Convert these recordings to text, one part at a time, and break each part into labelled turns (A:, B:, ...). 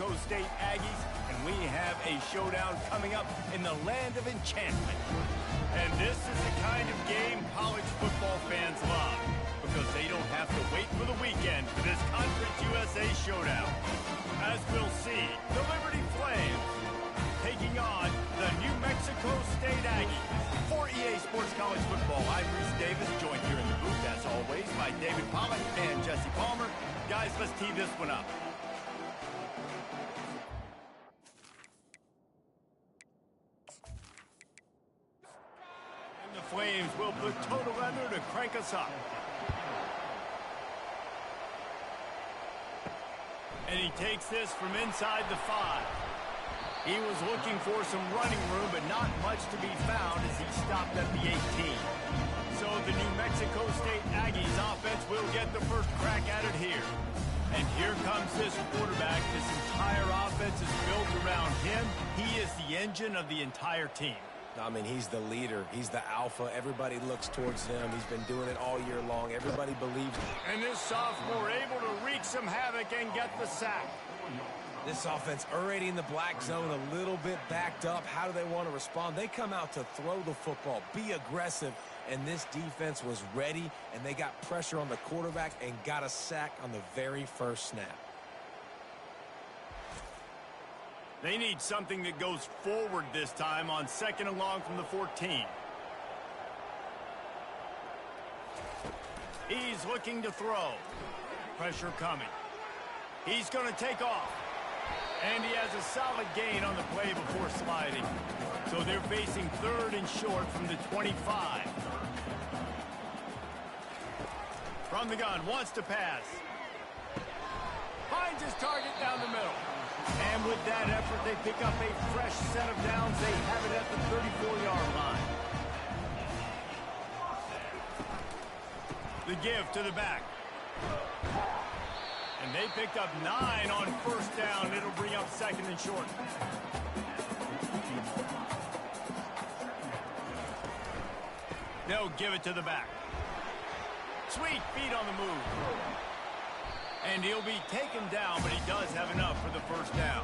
A: Mexico State Aggies, and we have a showdown coming up in the land of enchantment. And this is the kind of game college football fans love, because they don't have to wait for the weekend for this Conference USA showdown. As we'll see, the Liberty Flames taking on the New Mexico State Aggies. For EA Sports College Football, I'm Reese Davis, joined here in the booth, as always, by David Pollack and Jesse Palmer. Guys, let's tee this one up. And the Flames will put total weather to crank us up. And he takes this from inside the 5. He was looking for some running room, but not much to be found as he stopped at the 18. So the New Mexico State Aggies offense will get the first crack at it here. And here comes this quarterback. This entire offense is built around him. He is the engine of the entire team.
B: I mean, he's the leader. He's the alpha. Everybody looks towards him. He's been doing it all year long. Everybody believes him.
A: And this sophomore able to wreak some havoc and get the sack.
B: This offense already in the black zone, a little bit backed up. How do they want to respond? They come out to throw the football, be aggressive, and this defense was ready, and they got pressure on the quarterback and got a sack on the very first snap.
A: They need something that goes forward this time on 2nd and long from the 14. He's looking to throw. Pressure coming. He's going to take off. And he has a solid gain on the play before sliding. So they're facing 3rd and short from the 25. From the gun, wants to pass. Finds his target down the middle. And with that effort, they pick up a fresh set of downs. They have it at the 34-yard line. The give to the back. And they picked up 9 on 1st down. It'll bring up 2nd and short. They'll give it to the back. Sweet feet on the move. And he'll be taken down, but he does have enough for the 1st down.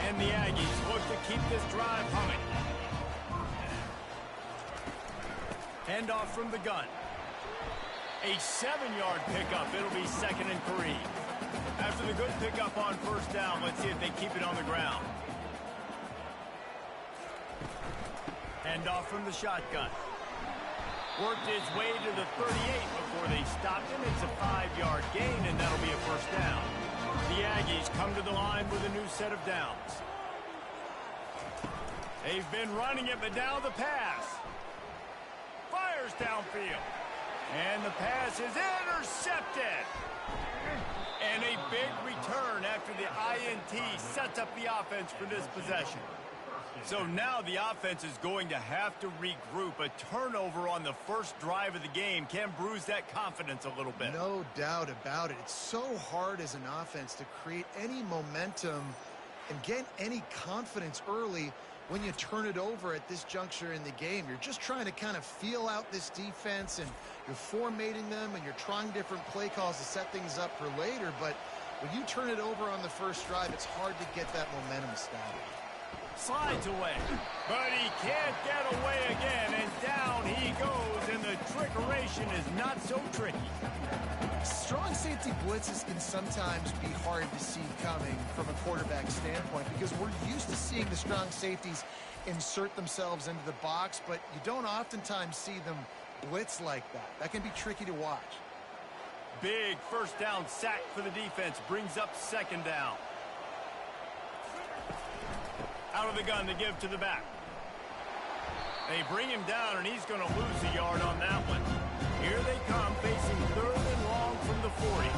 A: And the Aggies look to keep this drive humming. Handoff from the gun. A 7-yard pickup. It'll be 2nd and 3. After the good pickup on 1st down, let's see if they keep it on the ground. Handoff from the shotgun. Worked his way to the 38 before they stopped him. It's a 5-yard gain, and that'll be a 1st down. The Aggies come to the line with a new set of downs. They've been running it, but now the pass. Fires downfield. And the pass is intercepted. And a big return after the INT sets up the offense for this possession. So now the offense is going to have to regroup. A turnover on the first drive of the game can bruise that confidence a little bit.
C: No doubt about it. It's so hard as an offense to create any momentum and get any confidence early when you turn it over at this juncture in the game. You're just trying to kind of feel out this defense, and you're formatting them, and you're trying different play calls to set things up for later. But when you turn it over on the first drive, it's hard to get that momentum established.
A: Slides away, but he can't get away again, and down he goes, and the trickeration is not so tricky.
C: Strong safety blitzes can sometimes be hard to see coming from a quarterback standpoint, because we're used to seeing the strong safeties insert themselves into the box, but you don't oftentimes see them blitz like that. That can be tricky to watch.
A: Big 1st down sack for the defense, brings up 2nd down. Out of the gun to give to the back. They bring him down, and he's going to lose a yard on that one. Here they come, facing 3rd and long from the 40.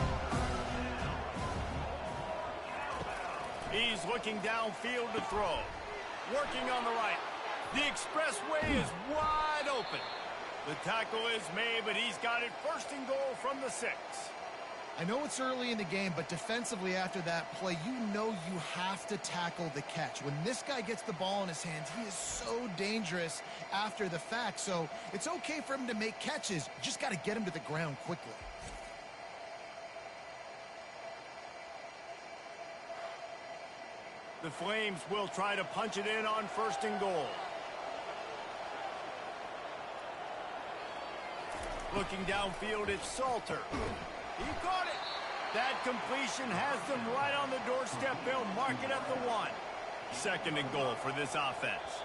A: He's looking downfield to throw. Working on the right. The expressway is wide open. The tackle is made, but he's got it 1st and goal from the 6.
C: I know it's early in the game, but defensively after that play, you know you have to tackle the catch. When this guy gets the ball in his hands, he is so dangerous after the fact. So it's okay for him to make catches. You just got to get him to the ground quickly.
A: The Flames will try to punch it in on 1st and goal. Looking downfield, it's Salter. He caught it. That completion has them right on the doorstep. They'll mark it at the 1. 2nd and goal for this offense.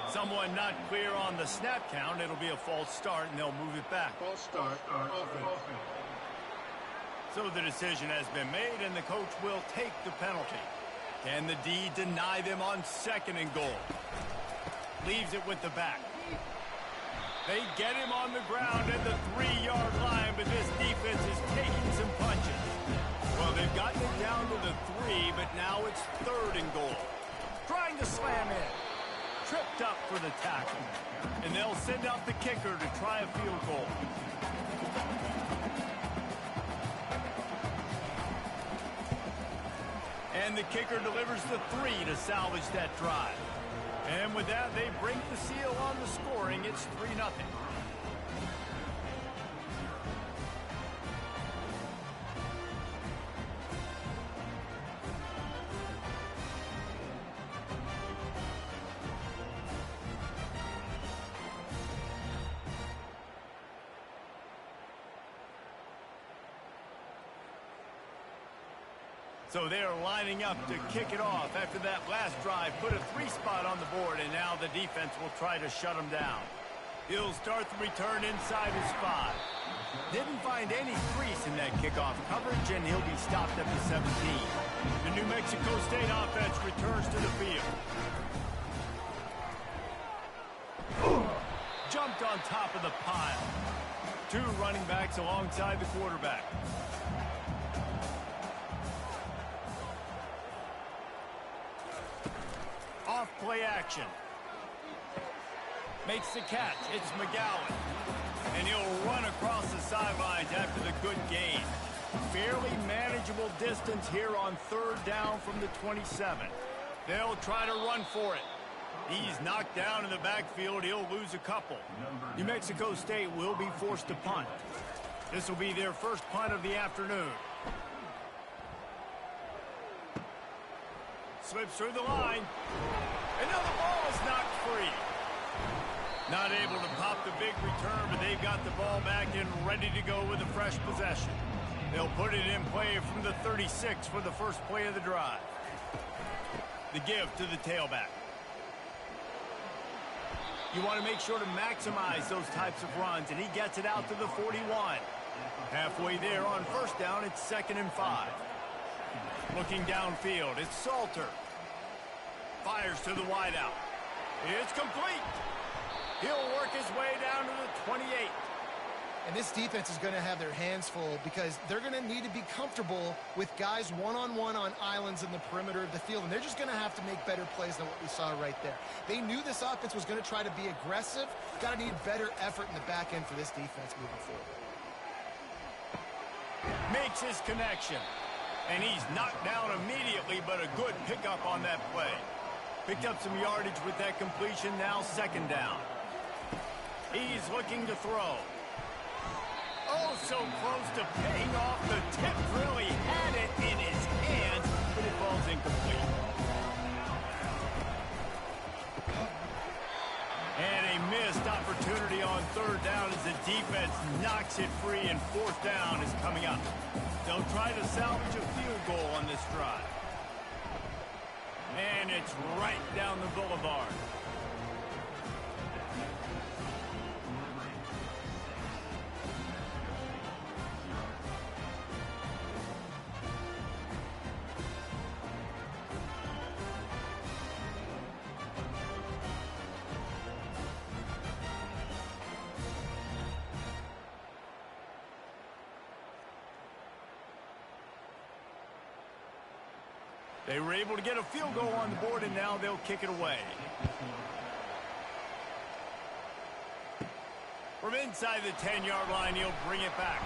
A: Someone not clear on the snap count. It'll be a false start, and they'll move it back.
D: False start.
A: So the decision has been made, and the coach will take the penalty. Can the D deny them on 2nd and goal? Leaves it with the back. They get him on the ground at the 3-yard line, but this defense is taking some punches. Well, they've gotten it down to the 3, but now it's 3rd and goal. Trying to slam in. Tripped up for the tackle. And they'll send out the kicker to try a field goal. And the kicker delivers the 3 to salvage that drive. And with that, they break the seal on the scoring. It's 3-0. So they're lining up to kick it off after that last drive. Put a 3 spot on the board, and now the defense will try to shut them down. He'll start the return inside his 5. Didn't find any crease in that kickoff coverage, and he'll be stopped at the 17. The New Mexico State offense returns to the field. Jumped on top of the pile. 2 running backs alongside the quarterback. Off play action. Makes the catch. It's McGowan. And he'll run across the sidelines after the good gain. Fairly manageable distance here on 3rd down from the 27. They'll try to run for it. He's knocked down in the backfield. He'll lose a couple. New Mexico State will be forced to punt. This will be their first punt of the afternoon. Slips through the line. And now the ball is knocked free. Not able to pop the big return, but they've got the ball back and ready to go with a fresh possession. They'll put it in play from the 36 for the first play of the drive. The give to the tailback. You want to make sure to maximize those types of runs, and he gets it out to the 41. Halfway there on 1st down, it's 2nd and 5. Looking downfield, it's Salter. Fires to the wideout. It's complete. He'll work his way down to the 28.
C: And this defense is going to have their hands full because they're going to need to be comfortable with guys one-on-one on islands in the perimeter of the field, and they're just going to have to make better plays than what we saw right there. They knew this offense was going to try to be aggressive. Got to need better effort in the back end for this defense moving forward.
A: Makes his connection. And he's knocked down immediately, but a good pickup on that play. Picked up some yardage with that completion, now 2nd down. He's looking to throw. Oh, so close to paying off. The tip really had it in his hands, but it falls incomplete. And a missed opportunity on 3rd down as the defense knocks it free, and 4th down is coming up. They'll try to salvage a field goal on this drive. And it's right down the boulevard. They were able to get a field goal on the board, and now they'll kick it away. From inside the 10-yard line, he'll bring it back.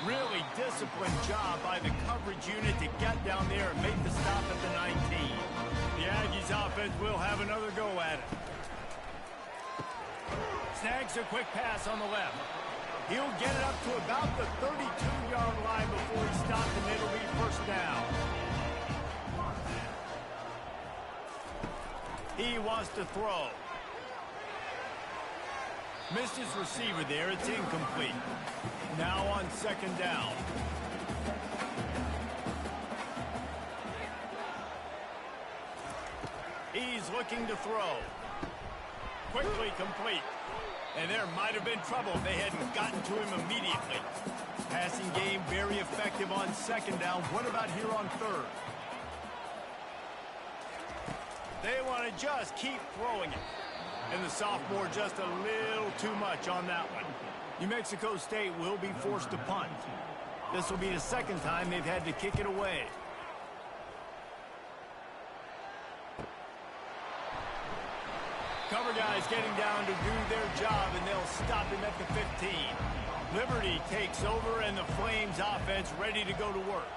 A: Really disciplined job by the coverage unit to get down there and make the stop at the 19. The Aggies offense will have another go at it. Snags a quick pass on the left. He'll get it up to about the 32-yard line before he stopped, and it'll be 1st down. He wants to throw. Missed his receiver there. It's incomplete. Now on second down. He's looking to throw. Quickly complete. And there might have been trouble if they hadn't gotten to him immediately. Passing game very effective on second down. What about here on third? They want to just keep throwing it. And the sophomore just a little too much on that one. New Mexico State will be forced to punt. This will be the second time they've had to kick it away. Cover guys getting down to do their job, and they'll stop him at the 15. Liberty takes over, and the Flames offense ready to go to work.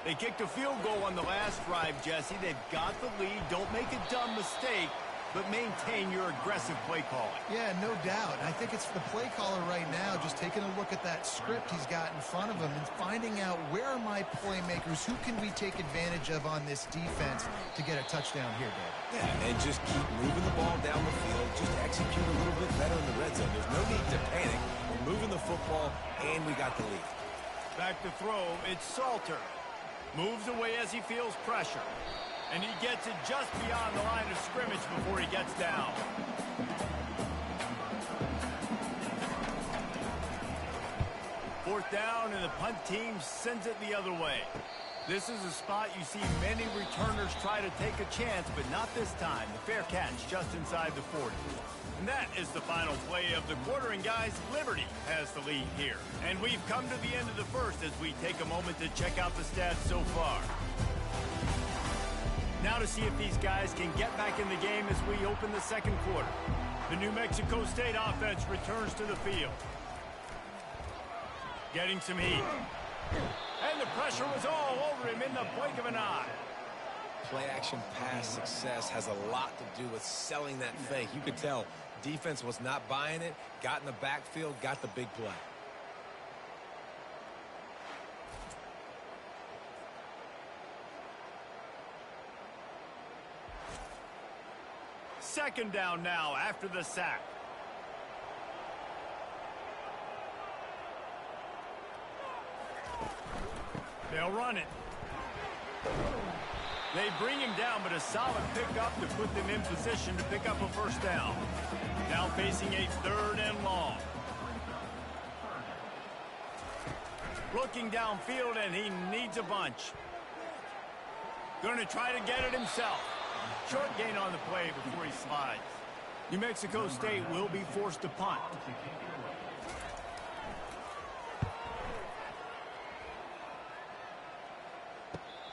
A: They kicked a field goal on the last drive, Jesse. They've got the lead. Don't make a dumb mistake, but maintain your aggressive play calling.
C: Yeah, no doubt. I think it's the play caller right now just taking a look at that script he's got in front of him and finding out where are my playmakers, who can we take advantage of on this defense to get a touchdown here, Dave.
B: Yeah, and just keep moving the ball down the field. Just execute a little bit better in the red zone. There's no need to panic. We're moving the football, and we got the lead.
A: Back to throw, it's Salter. Moves away as he feels pressure. And he gets it just beyond the line of scrimmage before he gets down. Fourth down, and the punt team sends it the other way. This is a spot you see many returners try to take a chance, but not this time. The fair catch just inside the 40. And that is the final play of the quarter. And guys, Liberty has the lead here. And we've come to the end of the first as we take a moment to check out the stats so far. Now to see if these guys can get back in the game as we open the second quarter. The New Mexico State offense returns to the field. Getting some heat. And the pressure was all over him in the blink of an eye.
B: Play-action pass success has a lot to do with selling that fake. You could tell defense was not buying it, got in the backfield, got the big play.
A: Second down now after the sack. They'll run it. They bring him down, but a solid pickup to put them in position to pick up a first down. Now facing a third and long. Looking downfield, and he needs a bunch. Going to try to get it himself. Short gain on the play before he slides. New Mexico State will be forced to punt.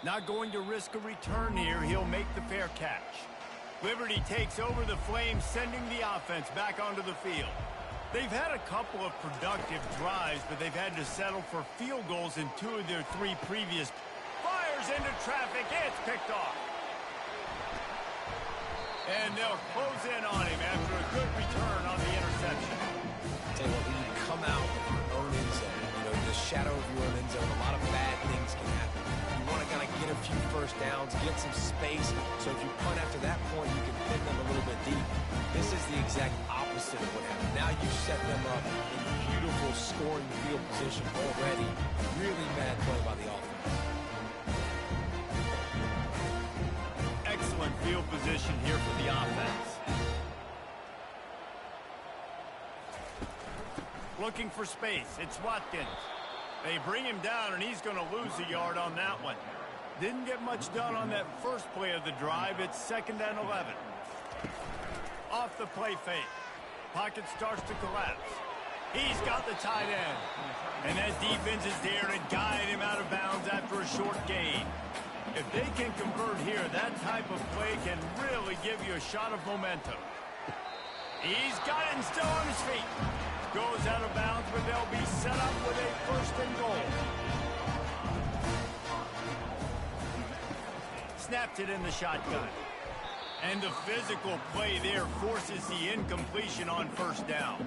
A: Not going to risk a return here. He'll make the fair catch. Liberty takes over the Flames, sending the offense back onto the field. They've had a couple of productive drives, but they've had to settle for field goals in 2 of their 3 previous. Fires into traffic. It's picked off. And they'll close in on him after a good return on the interception.
B: Tell you what, when you come out of your own end zone, the shadow of your own end zone, a lot of bad things can happen. You want to kind of get a few first downs, get some space, so if you punt after that point, you can pin them a little bit deep. This is the exact opposite of what happened. Now you set them up in beautiful scoring field position already. Really bad play by the offense.
A: Excellent field position here for the offense. Looking for space. It's Watkins. They bring him down, and he's going to lose a yard on that one. Didn't get much done on that first play of the drive. It's 2nd and 11. Off the play fake. Pocket starts to collapse. He's got the tight end. And that defense is there to guide him out of bounds after a short gain. If they can convert here, that type of play can really give you a shot of momentum. He's got it and still on his feet. Goes out of bounds, but they'll be set up with a 1st and goal. Snapped it in the shotgun. And the physical play there forces the incompletion on 1st down.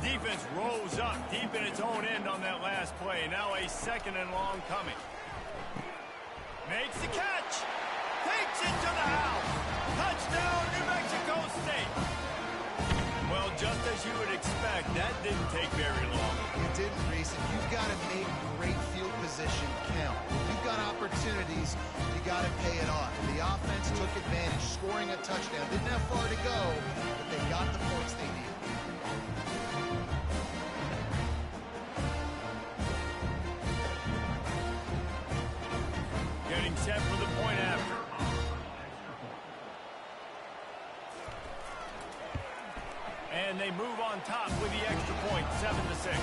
A: Defense rolls up deep in its own end on that last play. Now a 2nd and long coming. Makes the catch. Takes it to the house. Touchdown, New Mexico. as you would expect, that didn't take very long.
C: It didn't, Reese. And you've got to make great field position count. When you've got opportunities, you got to pay it off. The offense took advantage, scoring a touchdown. Didn't have far to go, but they got the points they needed.
A: Getting set for the point after. And they move on top with the extra point, 7-6.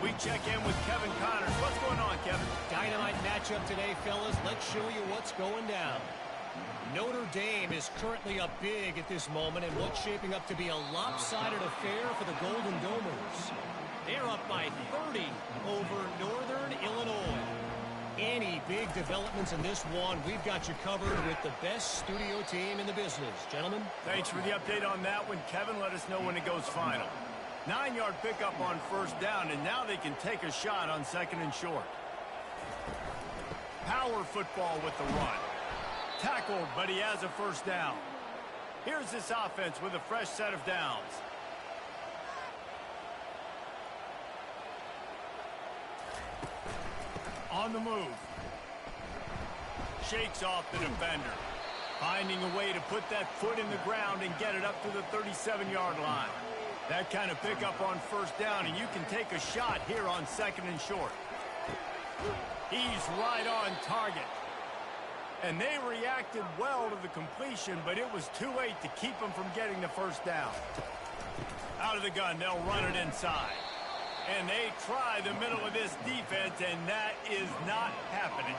A: We check in with Kevin Connors. What's going on, Kevin?
D: Dynamite matchup today, fellas. Let's show you what's going down. Notre Dame is currently up big at this moment in what's shaping up to be a lopsided affair for the Golden Domers. They're up by 30 over Northern Illinois. Any big developments in this one, we've got you covered with the best studio team in the business. Gentlemen?
A: Thanks for the update on that one, Kevin. Let us know when it goes final. 9-yard pickup on first down, and now they can take a shot on second and short. Power football with the run. Tackled, but he has a first down. Here's this offense with a fresh set of downs. On the move. Shakes off the defender. Finding a way to put that foot in the ground and get it up to the 37-yard line. That kind of pickup on first down, and you can take a shot here on second and short. He's right on target. And they reacted well to the completion, but it was too late to keep them from getting the first down. Out of the gun, they'll run it inside. And they try the middle of this defense, and that is not happening.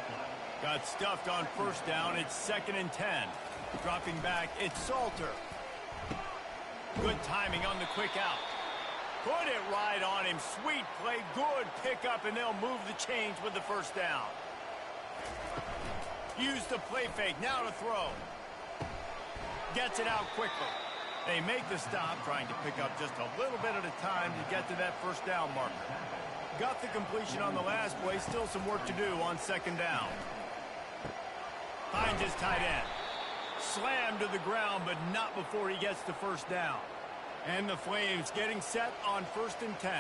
A: Got stuffed on first down. It's 2nd and 10. Dropping back, it's Salter. Good timing on the quick out. Put it right on him. Sweet play, good pickup, and they'll move the chains with the first down. Use the play fake, now to throw. Gets it out quickly. They make the stop, trying to pick up just a little bit at a time to get to that first down marker. Got the completion on the last play, still some work to do on second down. Finds his tight end. Slammed to the ground, but not before he gets the first down. And the Flames getting set on 1st and 10.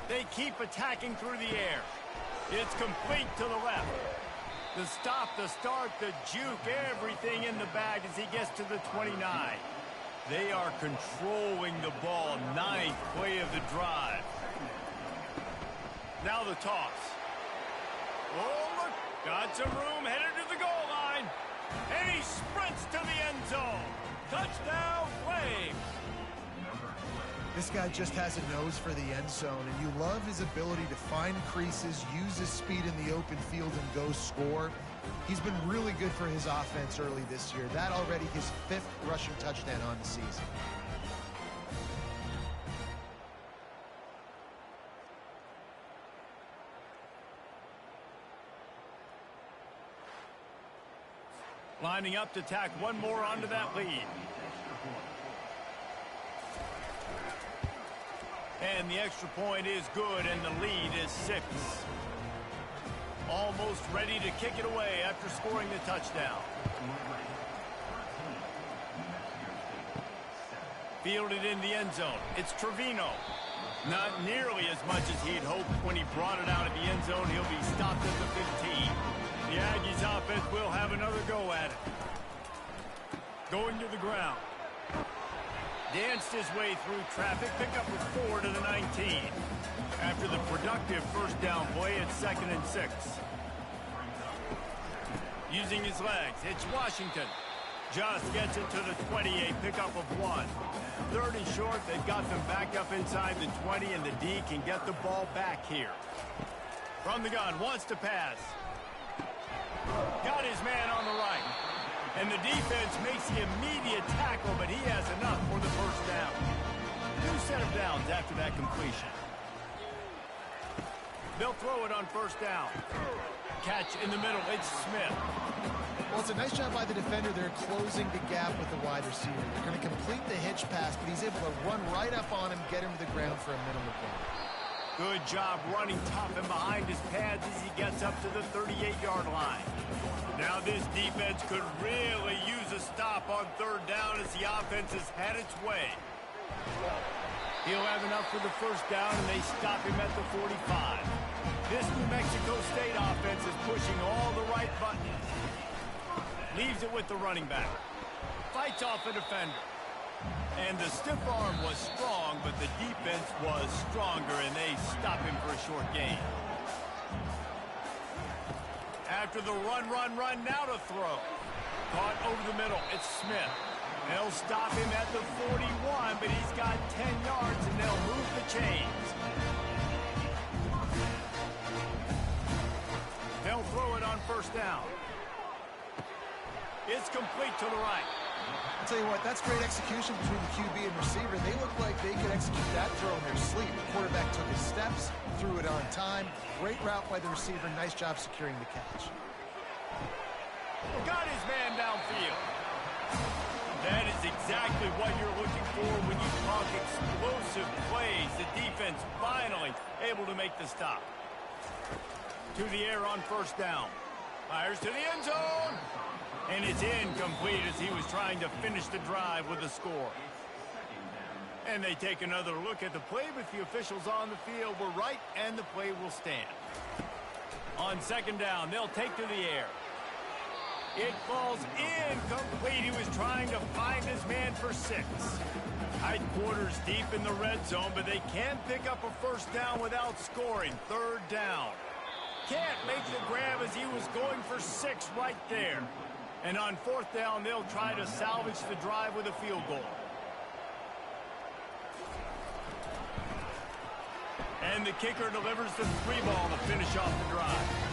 A: They keep attacking through the air. It's complete to the left. The stop, the start, the juke, everything in the bag as he gets to the 29. They are controlling the ball. 9th play of the drive. Now the toss. Oh, look. Got some room, headed to the goal line. And he sprints to the end zone. Touchdown, Flames.
C: This guy just has a nose for the end zone, and you love his ability to find creases, use his speed in the open field, and go score. He's been really good for his offense early this year. That already his 5th rushing touchdown on the season.
A: Lining up to tack one more onto that lead. And the extra point is good, and the lead is 6. Almost ready to kick it away after scoring the touchdown. Fielded in the end zone. It's Trevino. Not nearly as much as he'd hoped when he brought it out of the end zone. He'll be stopped at the 15. The Aggies offense will have another go at it. Going to the ground. Danced his way through traffic. Pickup with 4 to the 19. After the productive first down play, it's 2nd and 6. Using his legs, it's Washington. Just gets it to the 28. Pickup of 1. 3rd and short. They've got them back up inside the 20, and the D can get the ball back here. From the gun, wants to pass. Got his man on the right. And the defense makes the immediate tackle, but he has enough for the first down. New set of downs after that completion. They'll throw it on first down. Catch in the middle, it's Smith.
C: Well, it's a nice job by the defender there closing the gap with the wide receiver. They're going to complete the hitch pass, but he's able to run right up on him, get him to the ground for a minimal gain.
A: Good job running tough and behind his pads as he gets up to the 38-yard line. Now this defense could really use a stop on third down as the offense has had its way. He'll have enough for the first down, and they stop him at the 45. This New Mexico State offense is pushing all the right buttons. Leaves it with the running back. Fights off a defender. And the stiff arm was strong, but the defense was stronger, and they stop him for a short gain. After the run, now to throw. Caught over the middle. It's Smith. They'll stop him at the 41, but he's got 10 yards, and they'll move the chains. They'll throw it on first down. It's complete to the right.
C: I'll tell you what, that's great execution between the QB and receiver. They look like they could execute that throw in their sleep. The quarterback took his steps, threw it on time. Great route by the receiver. Nice job securing the catch.
A: Got his man downfield. That is exactly what you're looking for when you talk explosive plays. The defense finally able to make the stop. To the air on first down. Fires to the end zone. And it's incomplete as he was trying to finish the drive with a score. And they take another look at the play, but the officials on the field were right, and the play will stand. On second down, they'll take to the air. It falls incomplete. He was trying to find his man for 6. Tight quarters deep in the red zone, but they can't pick up a first down without scoring. Third down. Can't make the grab as he was going for 6 right there. And on fourth down, they'll try to salvage the drive with a field goal. And the kicker delivers the 3 ball to finish off the drive.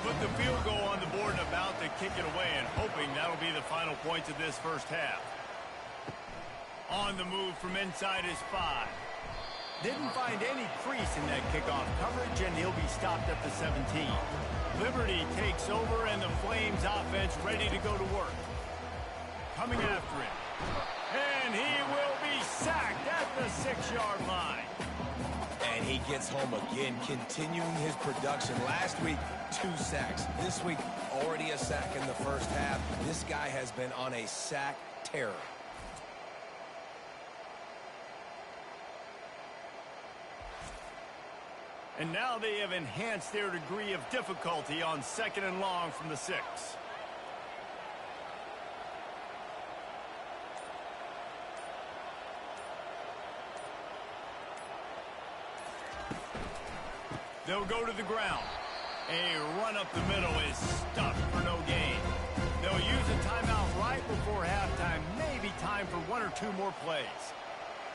A: Put the field goal on the board and about to kick it away, and hoping that'll be the final points of this first half. On the move from inside his 5. Didn't find any crease in that kickoff coverage, and he'll be stopped at the 17. Liberty takes over, and the Flames offense ready to go to work. Coming after him. And he will be sacked at the 6-yard line.
B: And he gets home again, continuing his production. Last week, 2 sacks. This week, already a sack in the first half. This guy has been on a sack terror.
A: And now they have enhanced their degree of difficulty on second and long from the 6. They'll go to the ground. A run up the middle is stuffed for no gain. They'll use a timeout right before halftime. Maybe time for 1 or 2 more plays.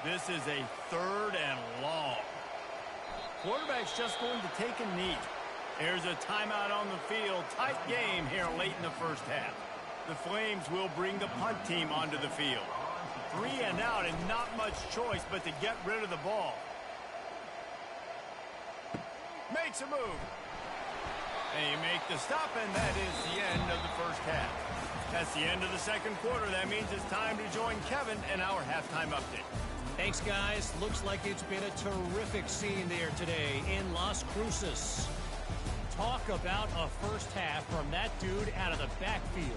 A: This is a 3rd and long. Quarterback's just going to take a knee. There's a timeout on the field. Tight game here late in the first half. The Flames will bring the punt team onto the field. 3 and out, and not much choice but to get rid of the ball. Makes a move. They make the stop, and that is the end of the first half. That's the end of the second quarter. That means it's time to join Kevin in our halftime update.
D: Thanks, guys. Looks like it's been a terrific scene there today in Las Cruces. Talk about a first half from that dude out of the backfield.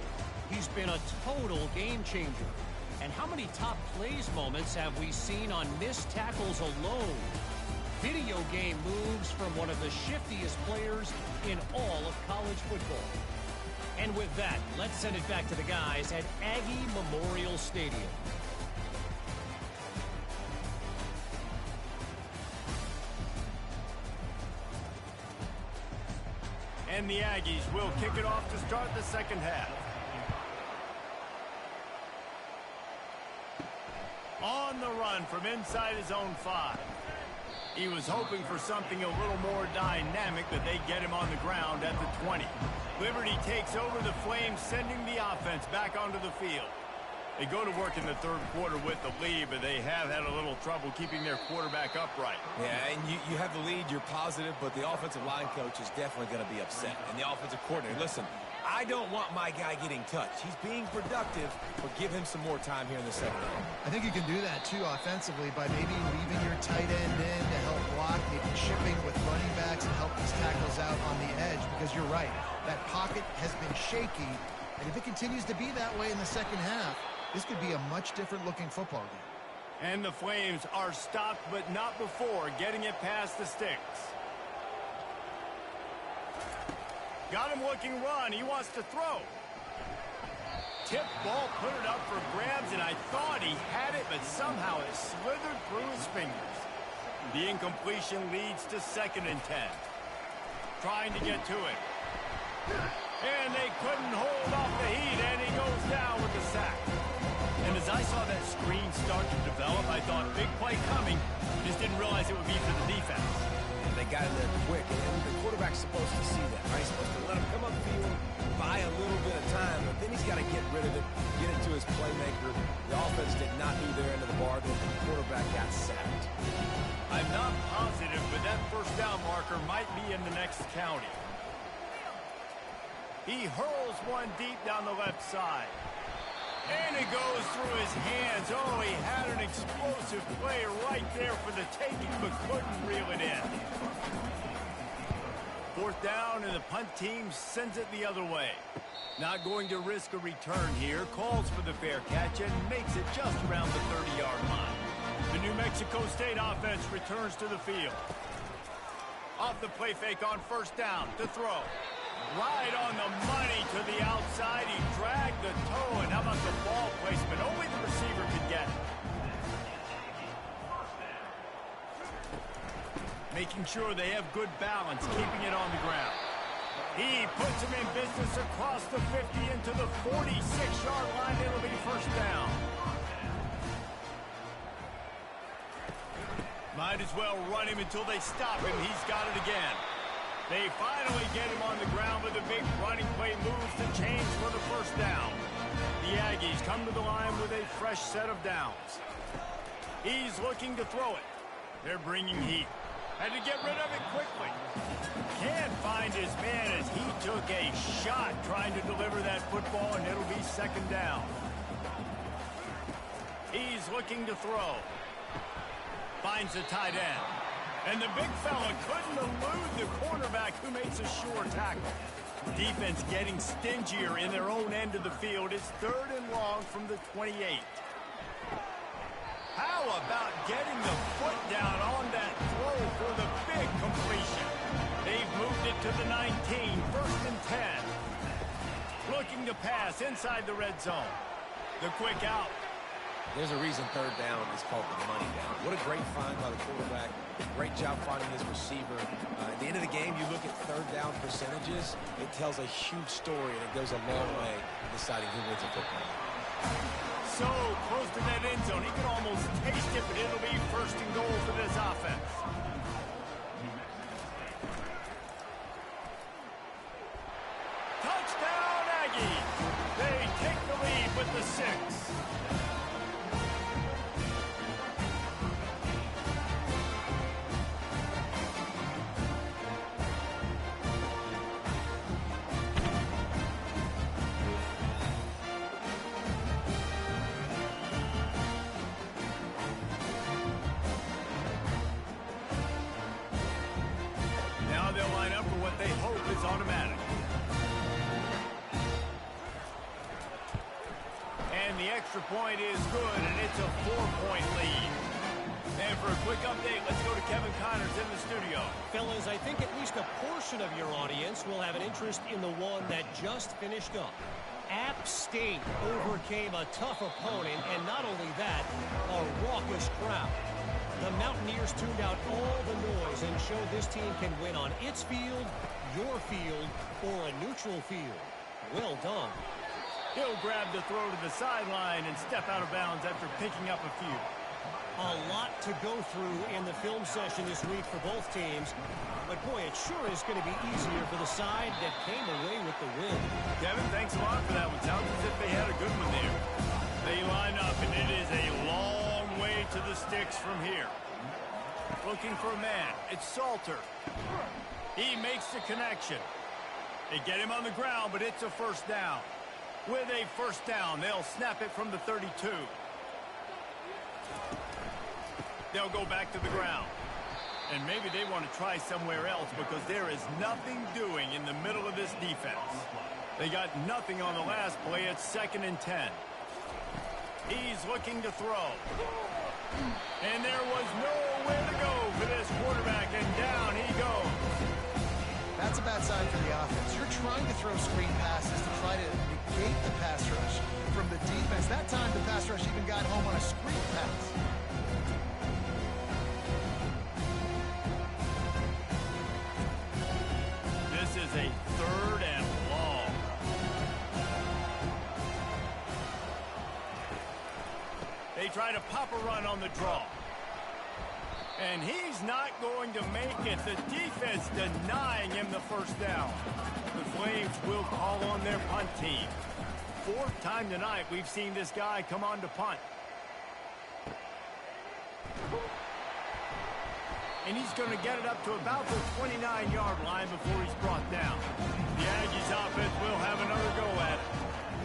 D: He's been a total game changer. And how many top plays moments have we seen on missed tackles alone? Video game moves from one of the shiftiest players in all of college football. And with that, let's send it back to the guys at Aggie Memorial Stadium.
A: And the Aggies will kick it off to start the second half. On the run from inside his own 5. He was hoping for something a little more dynamic, but they get him on the ground at the 20. Liberty takes over the Flames, sending the offense back onto the field. They go to work in the third quarter with the lead, but they have had a little trouble keeping their quarterback upright.
B: Yeah, and you have the lead, you're positive, but the offensive line coach is definitely going to be upset. And the offensive coordinator, listen, I don't want my guy getting touched. He's being productive, but give him some more time here in the second half.
C: I think you can do that, too, offensively, by maybe leaving your tight end in to help block, maybe shipping with running backs and help these tackles out on the edge, because you're right. That pocket has been shaky, and if it continues to be that way in the second half, this could be a much different-looking football game.
A: And the Flames are stopped, but not before getting it past the sticks. Got him looking run. He wants to throw. Tip ball, put it up for grabs, and I thought he had it, but somehow it slithered through his fingers. The incompletion leads to 2nd and 10. Trying to get to it. And they couldn't hold off the heat, and he goes down with the sack. And as I saw that screen start to develop, I thought, big play coming. Just didn't realize it would be for the defense.
B: And they got in there quick, and the quarterback's supposed to see that, right? He's supposed to let him come upfield, buy a little bit of time, but then he's got to get rid of it, get it to his playmaker. The offense did not do their end of the bargain. The quarterback got sacked.
A: I'm not positive, but that first down marker might be in the next county. He hurls one deep down the left side. And it goes through his hands. Oh, he had an explosive play right there for the taking, but couldn't reel it in. 4th down, and the punt team sends it the other way. Not going to risk a return here. Calls for the fair catch and makes it just around the 30-yard line. The New Mexico State offense returns to the field. Off the play fake on 1st down to throw. Right on the money to the outside. He dragged the toe, and how about the ball placement? Only the receiver could get it. Making sure they have good balance, keeping it on the ground. He puts him in business across the 50 into the 46-yard line. It'll be 1st down. Might as well run him until they stop him. He's got it again. They finally get him on the ground with a big running play moves to change for the 1st down. The Aggies come to the line with a fresh set of downs. He's looking to throw it. They're bringing heat. Had to get rid of it quickly. Can't find his man as he took a shot trying to deliver that football, and it'll be 2nd down. He's looking to throw. Finds the tight end. And the big fella couldn't elude the cornerback who makes a sure tackle. Defense getting stingier in their own end of the field. It's 3rd and long from the 28. How about getting the foot down on that throw for the big completion? They've moved it to the 19, 1st and 10. Looking to pass inside the red zone. The quick out.
B: There's a reason 3rd down is called the money down. What a great find by the quarterback. Great job finding his receiver. At the end of the game, you look at 3rd down percentages. It tells a huge story, and it goes a long way in deciding who wins a football.
A: So close to that end zone. He can almost taste it, but it'll be 1st and goal for this offense. Touchdown, Aggies! They take the lead with the 6. They hope is automatic. And the extra point is good, and it's a 4-point lead. And for a quick update, let's go to Kevin Connors in the studio.
D: Fellas, I think at least a portion of your audience will have an interest in the one that just finished up. App State overcame a tough opponent, and not only that, a raucous crowd. The Mountaineers tuned out all the noise and showed this team can win on its field, your field, or a neutral field. Well done.
A: He'll grab the throw to the sideline and step out of bounds after picking up a few.
D: A lot to go through in the film session this week for both teams. But, boy, it sure is going to be easier for the side that came away with the win.
A: Kevin, thanks a lot for that one. Sounds as if they had a good one there. They line up, and it is a long way to the sticks from here. Looking for a man. It's Salter. He makes the connection. They get him on the ground, but it's a first down. With a first down, they'll snap it from the 32. They'll go back to the ground. And maybe they want to try somewhere else because there is nothing doing in the middle of this defense. They got nothing on the last play. It's 2nd and 10. He's looking to throw. And there was nowhere to go for this quarterback, and down he goes.
C: That's a bad sign for the offense. You're trying to throw screen passes to try to negate the pass rush from the defense. That time, the pass rush even got home on a screen pass.
A: This is a 3rd and long. They try to pop a run on the draw. And he's not going to make it. The defense denying him the first down. The Flames will call on their punt team. 4th time tonight we've seen this guy come on to punt. And he's going to get it up to about the 29-yard line before he's brought down. The Aggies offense will have another go at it.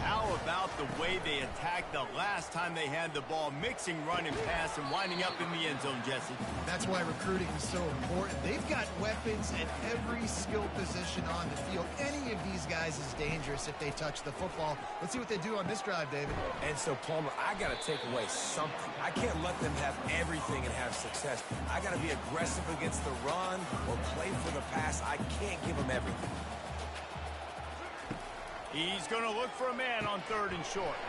A: How about the way they attacked the last time they had the ball, mixing run and pass and winding up in the end zone, Jesse?
C: That's why recruiting is so important. They've got weapons at every skill position on the field. Any of these guys is dangerous if they touch the football. Let's see what they do on this drive, David.
B: And so, Palmer, I got to take away something. I can't let them have everything and have success. I got to be aggressive against the run or play for the pass. I can't give them everything.
A: He's going to look for a man on 3rd and short.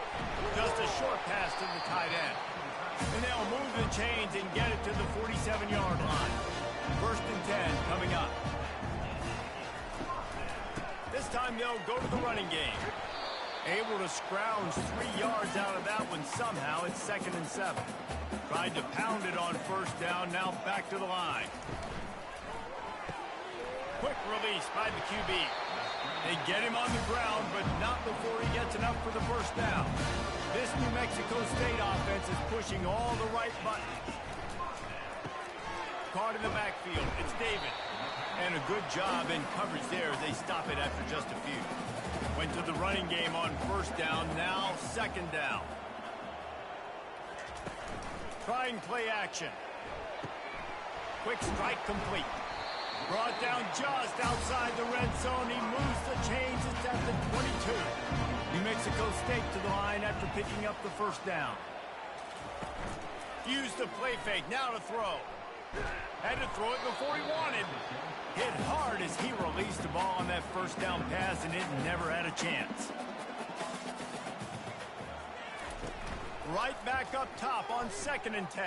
A: Just a short pass to the tight end. And they'll move the chains and get it to the 47-yard line. 1st and 10 coming up. This time they'll go to the running game. Able to scrounge 3 yards out of that one somehow. It's 2nd and 7. Tried to pound it on 1st down. Now back to the line. Quick release by the QB. They get him on the ground, but not before he gets enough for the first down. This New Mexico State offense is pushing all the right buttons. Caught in the backfield. It's David. And a good job in coverage there as they stop it after just a few. Went to the running game on 1st down, now 2nd down. Trying play action. Quick strike complete. Brought down just outside the red zone. He moves the chains. It's at the 22. New Mexico State to the line after picking up the first down. Used the play fake. Now to throw. Had to throw it before he wanted. Hit hard as he released the ball on that first down pass, and it never had a chance. Right back up top on 2nd and 10.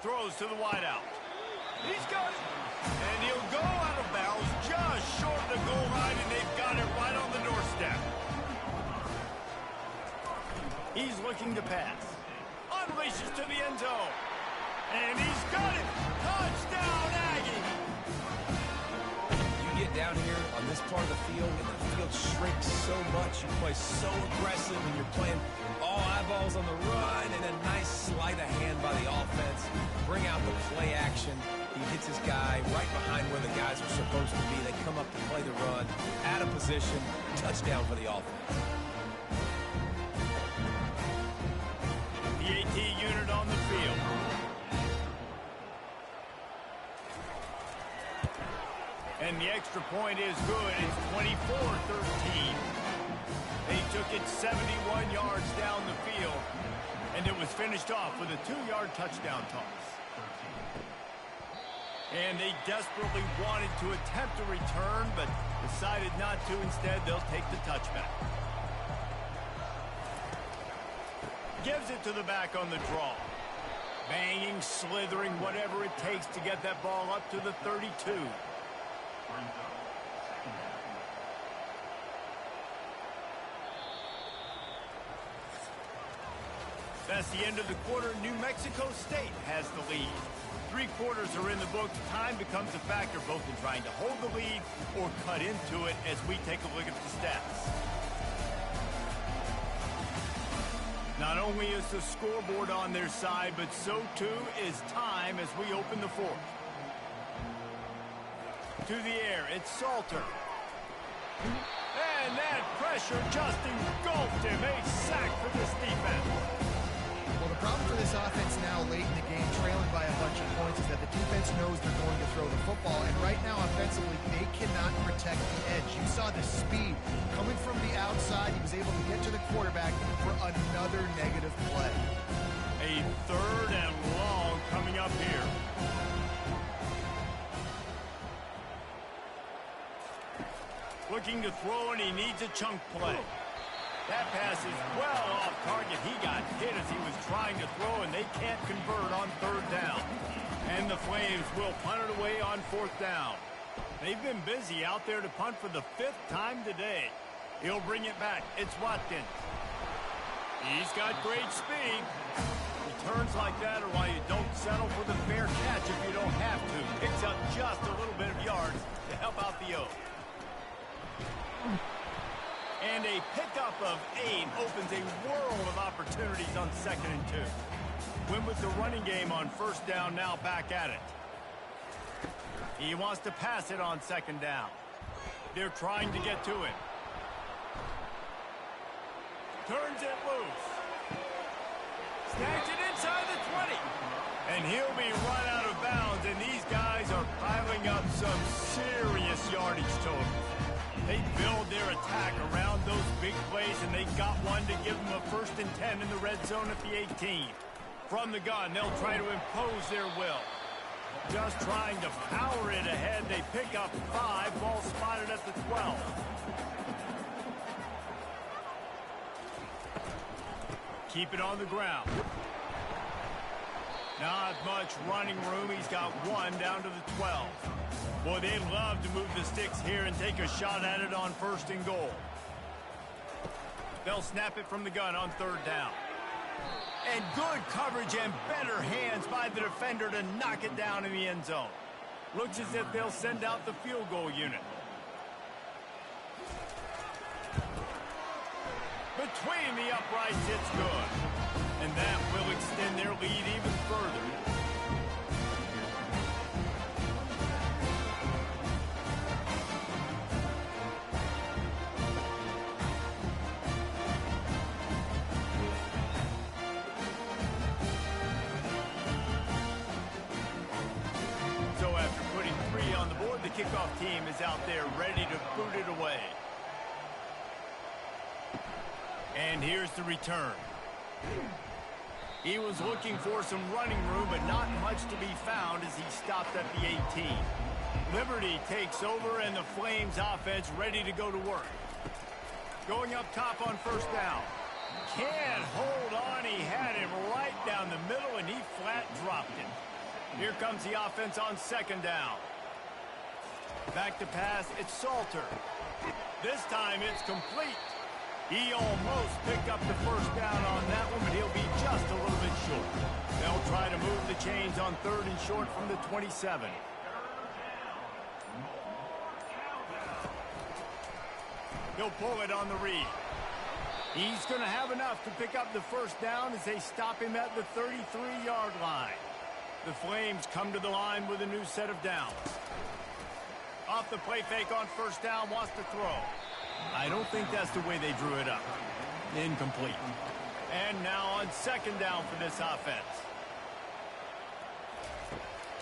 A: Throws to the wideout. He's got it. And he'll go out of bounds just short of the goal line, and they've got it right on the doorstep. He's looking to pass. Unleashes to the end zone. And he's got it. Touchdown, Aggie.
B: You get down here on this part of the field, and the field shrinks so much. You play so aggressive, and you're playing all eyeballs on the run, and a nice sleight of hand by the offense. Bring out the play action. He hits his guy right behind where the guys are supposed to be. They come up to play the run, out of position, touchdown for the offense.
A: The AT unit on the field. And the extra point is good. It's 24-13. They took it 71 yards down the field, and it was finished off with a 2-yard touchdown toss. And they desperately wanted to attempt a return, but decided not to. Instead, they'll take the touchback. Gives it to the back on the draw. Banging, slithering, whatever it takes to get that ball up to the 32. That's the end of the quarter. New Mexico State has the lead. 3 quarters are in the books. Time becomes a factor both in trying to hold the lead or cut into it as we take a look at the stats. Not only is the scoreboard on their side, but so too is time as we open the fourth. To the air, it's Salter. And that pressure just engulfed him. A sack for this defense.
C: Well, the problem for this offense now late in the game, trailing by a bunch of points, is that the defense knows they're going to throw the football. And right now, offensively, they cannot protect the edge. You saw the speed coming from the outside. He was able to get to the quarterback for another negative play.
A: A 3rd and long coming up here. Looking to throw, and he needs a chunk play. That pass is well off target. He got hit as he was trying to throw, and they can't convert on 3rd down. And the Flames will punt it away on 4th down. They've been busy out there to punt for the 5th time today. He'll bring it back. It's Watkins. He's got great speed. Returns like that are why you don't settle for the fair catch if you don't have to. Picks up just a little bit of yards to help out the O. And a pickup of 8 opens a world of opportunities on 2nd and 2. Win with the running game on 1st down, now back at it. He wants to pass it on 2nd down. They're trying to get to him. Turns it loose. Snags it inside the 20. And he'll be run out of bounds, and these guys are piling up some serious yardage totals. They build their attack around those big plays, and they got one to give them a 1st and 10 in the red zone at the 18. From the gun, they'll try to impose their will. Just trying to power it ahead. They pick up 5, ball spotted at the 12. Keep it on the ground. Not much running room. He's got 1 down to the 12. Boy, they love to move the sticks here and take a shot at it on 1st and goal. They'll snap it from the gun on 3rd down. And good coverage and better hands by the defender to knock it down in the end zone. Looks as if they'll send out the field goal unit. Between the uprights, it's good. And that will extend their lead even further. So after putting 3 on the board, the kickoff team is out there ready to boot it away. And here's the return. He was looking for some running room, but not much to be found as he stopped at the 18. Liberty takes over, and the Flames offense ready to go to work. Going up top on 1st down. Can't hold on. He had him right down the middle, and he flat dropped it. Here comes the offense on 2nd down. Back to pass. It's Salter. This time it's complete. He almost picked up the 1st down on that one, but he'll be just a little bit short. They'll try to move the chains on 3rd and short from the 27. He'll pull it on the read. He's going to have enough to pick up the 1st down as they stop him at the 33-yard line. The Flames come to the line with a new set of downs. Off the play fake on 1st down, wants to throw. I don't think that's the way they drew it up. Incomplete. And now on 2nd down for this offense.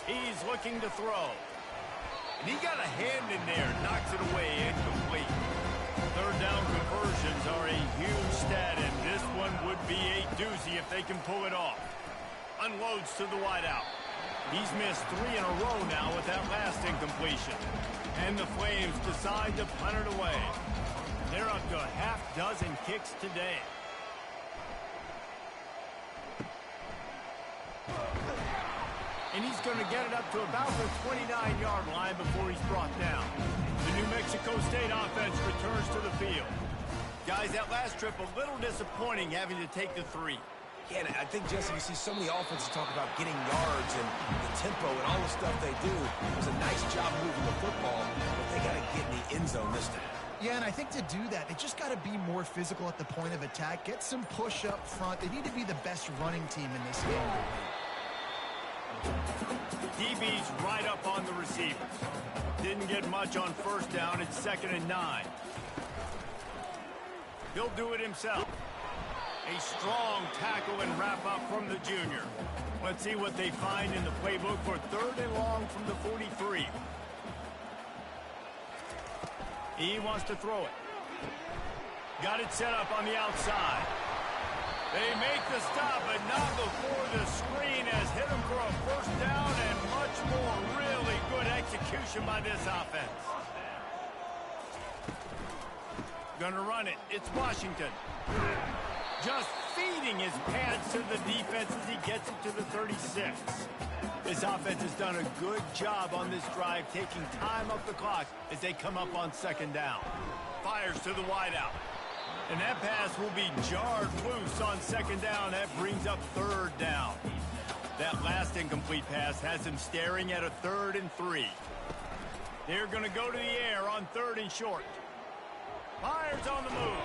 A: He's looking to throw. And he got a hand in there, knocks it away, incomplete. 3rd down conversions are a huge stat, and this one would be a doozy if they can pull it off. Unloads to the wideout. He's missed 3 in a row now with that last incompletion. And the Flames decide to punt it away. They're up to a half-dozen kicks today. And he's going to get it up to about the 29-yard line before he's brought down. The New Mexico State offense returns to the field. Guys, that last trip a little disappointing having to take the 3.
B: Yeah, and I think, Jesse, you see so many offenses talk about getting yards and the tempo and all the stuff they do. It was a nice job moving the football, but they got to get in the end zone this time.
C: Yeah, and I think to do that, they just got to be more physical at the point of attack, get some push up front. They need to be the best running team in this game.
A: DB's right up on the receivers. Didn't get much on first down. It's 2nd and 9. He'll do it himself. A strong tackle and wrap up from the junior. Let's see what they find in the playbook for 3rd and long from the 43. He wants to throw it. Got it set up on the outside. They make the stop, but not before the screen has hit him for a first down and much more. Really good execution by this offense. Gonna run it. It's Washington. Just feeding his pads to the defense as he gets it to the 36. This offense has done a good job on this drive, taking time off the clock as they come up on 2nd down. Fires to the wideout. And that pass will be jarred loose on 2nd down. That brings up 3rd down. That last incomplete pass has him staring at a 3rd and 3. They're going to go to the air on 3rd and short. Fires on the move.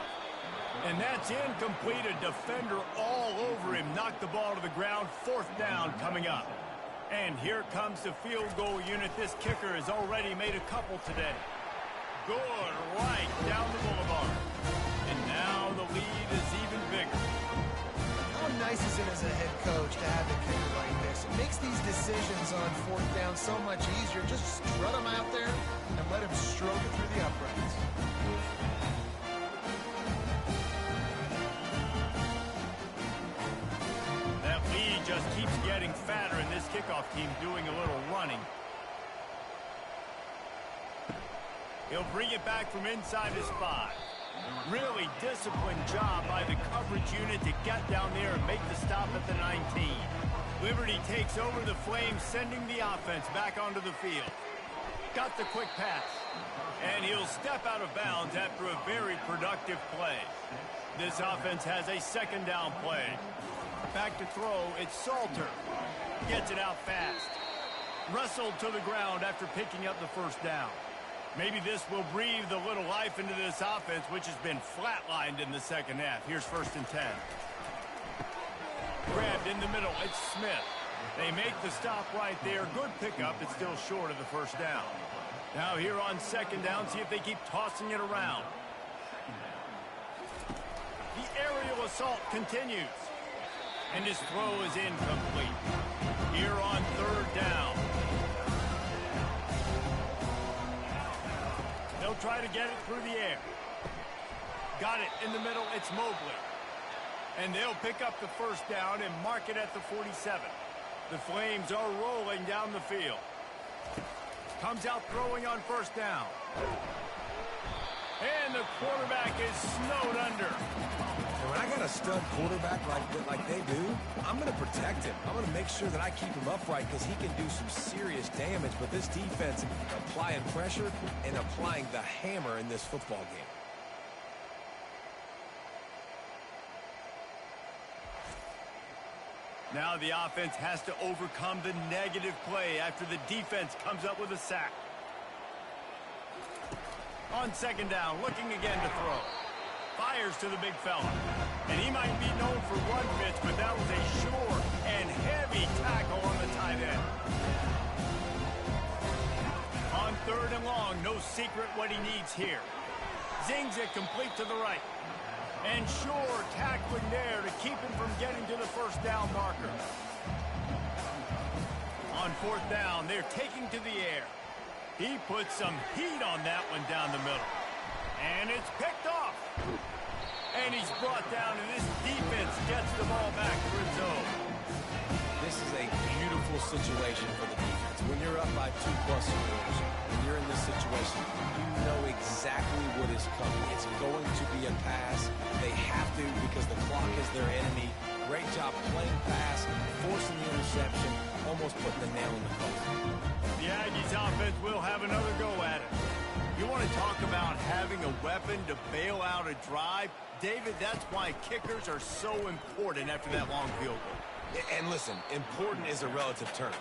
A: And that's incomplete. A defender all over him. Knocked the ball to the ground. 4th down coming up. And here comes the field goal unit. This kicker has already made a couple today. Good right down the boulevard. And now the lead is even bigger.
C: How nice is it as a head coach to have a kicker like this? It makes these decisions on 4th down so much easier. Just strut him out there and let him stroke it through the uprights.
A: That lead just keeps getting fatter, and this kickoff team doing a little running. He'll bring it back from inside his 5. Really disciplined job by the coverage unit to get down there and make the stop at the 19. Liberty takes over the Flames, sending the offense back onto the field. Got the quick pass. And he'll step out of bounds after a very productive play. This offense has a 2nd down play. Back to throw, it's Salter. Gets it out fast. Wrestled to the ground after picking up the 1st down. Maybe this will breathe a little life into this offense, which has been flatlined in the 2nd half. Here's 1st and 10. Grabbed in the middle, it's Smith. They make the stop right there. Good pickup, it's still short of the 1st down. Now here on 2nd down, see if they keep tossing it around. The aerial assault continues. And his throw is incomplete. Here on 3rd down. They'll try to get it through the air. Got it in the middle, it's Mobley. And they'll pick up the 1st down and mark it at the 47. The Flames are rolling down the field. Comes out throwing on 1st down. And the quarterback is snowed under.
B: And when I got a stud quarterback like they do, I'm going to protect him. I'm going to make sure that I keep him upright because he can do some serious damage. But this defense applying pressure and applying the hammer in this football game.
A: Now the offense has to overcome the negative play after the defense comes up with a sack. On 2nd down, looking again to throw. Fires to the big fella. And he might be known for run fits, but that was a sure and heavy tackle on the tight end. On 3rd and long, no secret what he needs here. Zings it complete to the right. And sure tackling there to keep him from getting to the 1st down marker. On 4th down, they're taking to the air. He puts some heat on that one down the middle. And it's picked off. And he's brought down, and this defense gets the ball back for its own.
B: This is a beautiful situation for the defense. When you're up by 2+ scores, when you're in this situation, you know exactly what is coming. It's going to be a pass. They have to because the clock is their enemy. Great job playing pass, forcing the interception, almost putting the nail in the coffin.
A: The Aggies offense will have another go at it. You want to talk about having a weapon to bail out a drive? David, that's why kickers are so important after that long field goal.
B: And listen, important is a relative term.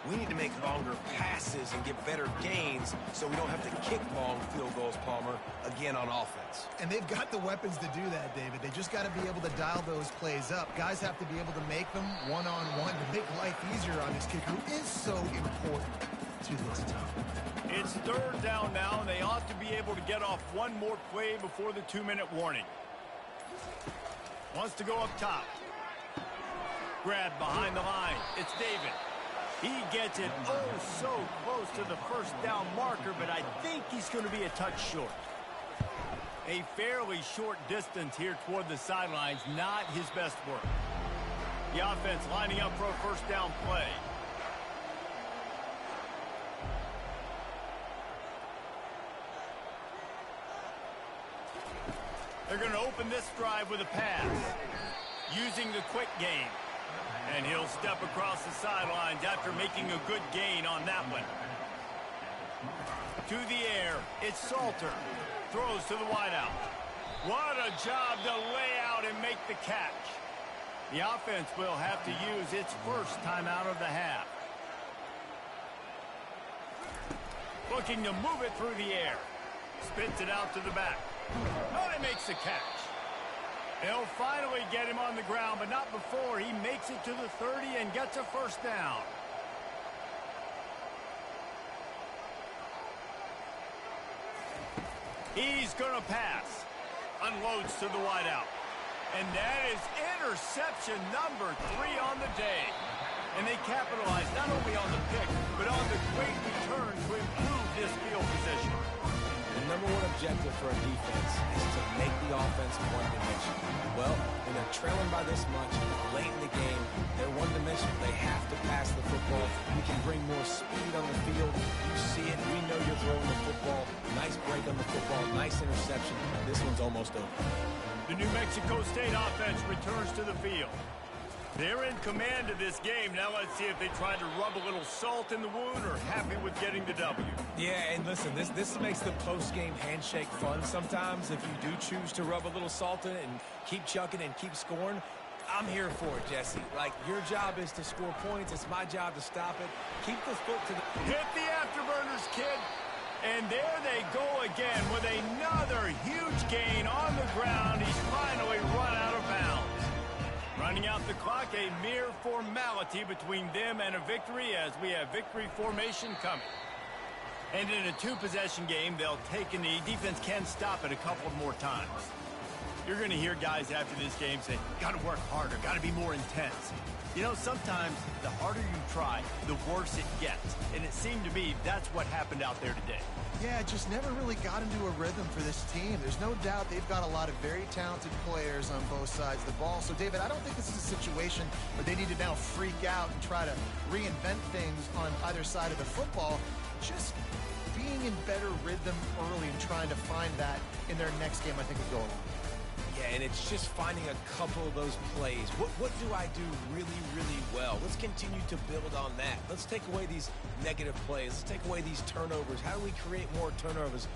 B: We need to make longer passes and get better gains so we don't have to kick long field goals, Palmer, again on offense.
C: And they've got the weapons to do that, David. They just got to be able to dial those plays up. Guys have to be able to make them one-on-one to make life easier on this kicker who is so important to this team.
A: It's third down now, and they ought to be able to get off one more play before the 2-minute warning. Wants to go up top. Grab behind the line. It's David. He gets it so close to the first down marker, but I think he's going to be a touch short. A fairly short distance here toward the sidelines, not his best work. The offense lining up for a first down play. They're going to open this drive with a pass, using the quick game. And he'll step across the sidelines after making a good gain on that one. To the air, it's Salter. Throws to the wideout. What a job to lay out and make the catch. The offense will have to use its first timeout of the half. Looking to move it through the air. Spits it out to the back. Oh, he makes the catch. They'll finally get him on the ground, but not before he makes it to the 30 and gets a first down. He's going to pass. Unloads to the wideout. And that is interception number 3 on the day. And they capitalize not only on the pick, but on the great return to improve this field position.
B: The number one objective for a defense is to make the offense one-dimensional. Well, when they're trailing by this much, late in the game, they're one-dimensional. They have to pass the football. You can bring more speed on the field. You see it. We know you're throwing the football. Nice break on the football. Nice interception. This one's almost over.
A: The New Mexico State offense returns to the field. They're in command of this game. Now let's see if they try to rub a little salt in the wound or happy with getting the W.
B: Yeah, and listen, this makes the post-game handshake fun sometimes. If you do choose to rub a little salt in it and keep chucking and keep scoring, I'm here for it, Jesse. Like, your job is to score points. It's my job to stop it. Keep the foot to the...
A: Hit the afterburners, kid. And there they go again with another huge gain on the ground. He's finally run out of bounds. Running out the clock, a mere formality between them and a victory as we have victory formation coming. And in a two-possession game, they'll take a knee. Defense can stop it a couple more times. You're going to hear guys after this game say, got to work harder, got to be more intense. You know, sometimes the harder you try, the worse it gets. And it seemed to me that's what happened out there today.
C: Yeah, just never really got into a rhythm for this team. There's no doubt they've got a lot of very talented players on both sides of the ball. So, David, I don't think this is a situation where they need to now freak out and try to reinvent things on either side of the football. Just being in better rhythm early and trying to find that in their next game, I think, would go along.
B: Yeah, and it's just finding a couple of those plays. What do I do really, really well? Let's continue to build on that. Let's take away these negative plays. Let's take away these turnovers. How do we create more turnovers?